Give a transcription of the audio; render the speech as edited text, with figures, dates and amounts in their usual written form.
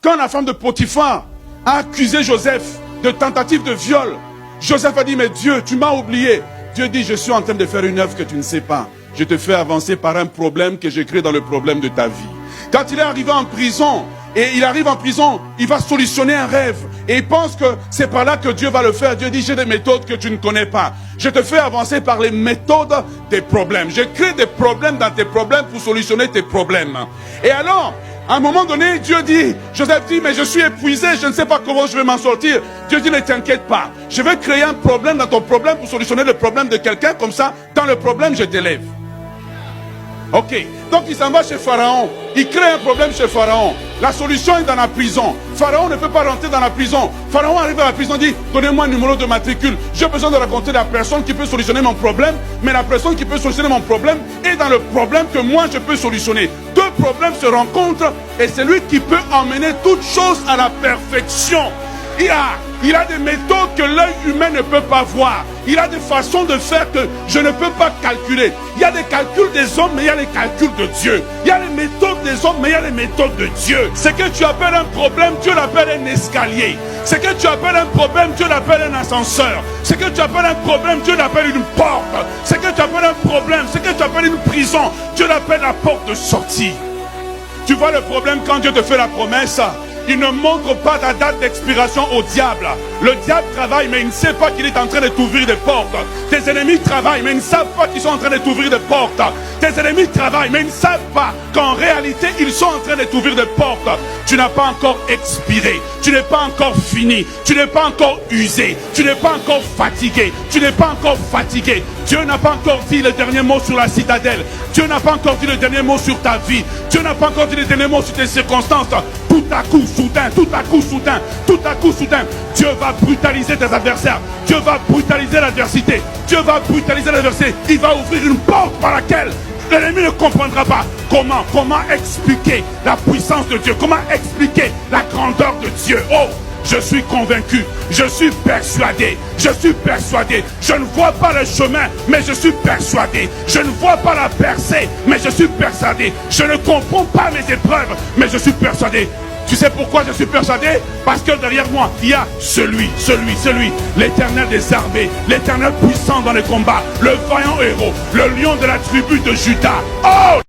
quand la femme de Potiphar a accusé Joseph de tentative de viol, Joseph a dit, mais Dieu, tu m'as oublié. Dieu dit, je suis en train de faire une œuvre que tu ne sais pas. Je te fais avancer par un problème que j'ai créé dans le problème de ta vie. Quand il est arrivé en prison, et il arrive en prison, il va solutionner un rêve. Et il pense que c'est par là que Dieu va le faire. Dieu dit, j'ai des méthodes que tu ne connais pas. Je te fais avancer par les méthodes des problèmes. Je crée des problèmes dans tes problèmes pour solutionner tes problèmes. Et alors, à un moment donné, Dieu dit, Joseph dit, mais je suis épuisé, je ne sais pas comment je vais m'en sortir. Dieu dit, ne t'inquiète pas. Je vais créer un problème dans ton problème pour solutionner le problème de quelqu'un. Comme ça, dans le problème, je t'élève. Ok, donc il s'en va chez Pharaon, il crée un problème chez Pharaon, la solution est dans la prison, Pharaon ne peut pas rentrer dans la prison, Pharaon arrive à la prison et dit, donnez-moi un numéro de matricule, j'ai besoin de raconter la personne qui peut solutionner mon problème, mais la personne qui peut solutionner mon problème est dans le problème que moi je peux solutionner. Deux problèmes se rencontrent et c'est lui qui peut emmener toute chose à la perfection. Il a des méthodes que l'œil humain ne peut pas voir. Il a des façons de faire que je ne peux pas calculer. Il y a des calculs des hommes, mais il y a les calculs de Dieu. Il y a les méthodes des hommes, mais il y a les méthodes de Dieu. Ce que tu appelles un problème, Dieu l'appelle un escalier. Ce que tu appelles un problème, Dieu l'appelle un ascenseur. Ce que tu appelles un problème, Dieu l'appelle une porte. Ce que tu appelles un problème, ce que tu appelles une prison, Dieu l'appelle la porte de sortie. Tu vois le problème quand Dieu te fait la promesse? Il ne montre pas ta date d'expiration au diable. Le diable travaille, mais il ne sait pas qu'il est en train de t'ouvrir des portes. Tes ennemis travaillent, mais ils ne savent pas qu'ils sont en train de t'ouvrir des portes. Tes ennemis travaillent, mais ils ne savent pas qu'en réalité, ils sont en train de t'ouvrir des portes. Tu n'as pas encore expiré. Tu n'es pas encore fini. Tu n'es pas encore usé. Tu n'es pas encore fatigué. Tu n'es pas encore fatigué. Dieu n'a pas encore dit le dernier mot sur la citadelle. Dieu n'a pas encore dit le dernier mot sur ta vie. Dieu n'a pas encore dit le dernier mot sur tes circonstances. Tout à coup, soudain, tout à coup, soudain, tout à coup, soudain, Dieu va brutaliser tes adversaires. Dieu va brutaliser l'adversité. Dieu va brutaliser l'adversité. Il va ouvrir une porte par laquelle l'ennemi ne comprendra pas. Comment expliquer la puissance de Dieu? Comment expliquer la grandeur de Dieu? Oh, je suis convaincu, je suis persuadé, je suis persuadé. Je ne vois pas le chemin, mais je suis persuadé. Je ne vois pas la percée, mais je suis persuadé. Je ne comprends pas mes épreuves, mais je suis persuadé. Tu sais pourquoi je suis persuadé? Parce que derrière moi, il y a celui, l'Éternel des armées, l'Éternel puissant dans les combats, le vaillant héros, le lion de la tribu de Juda. Oh!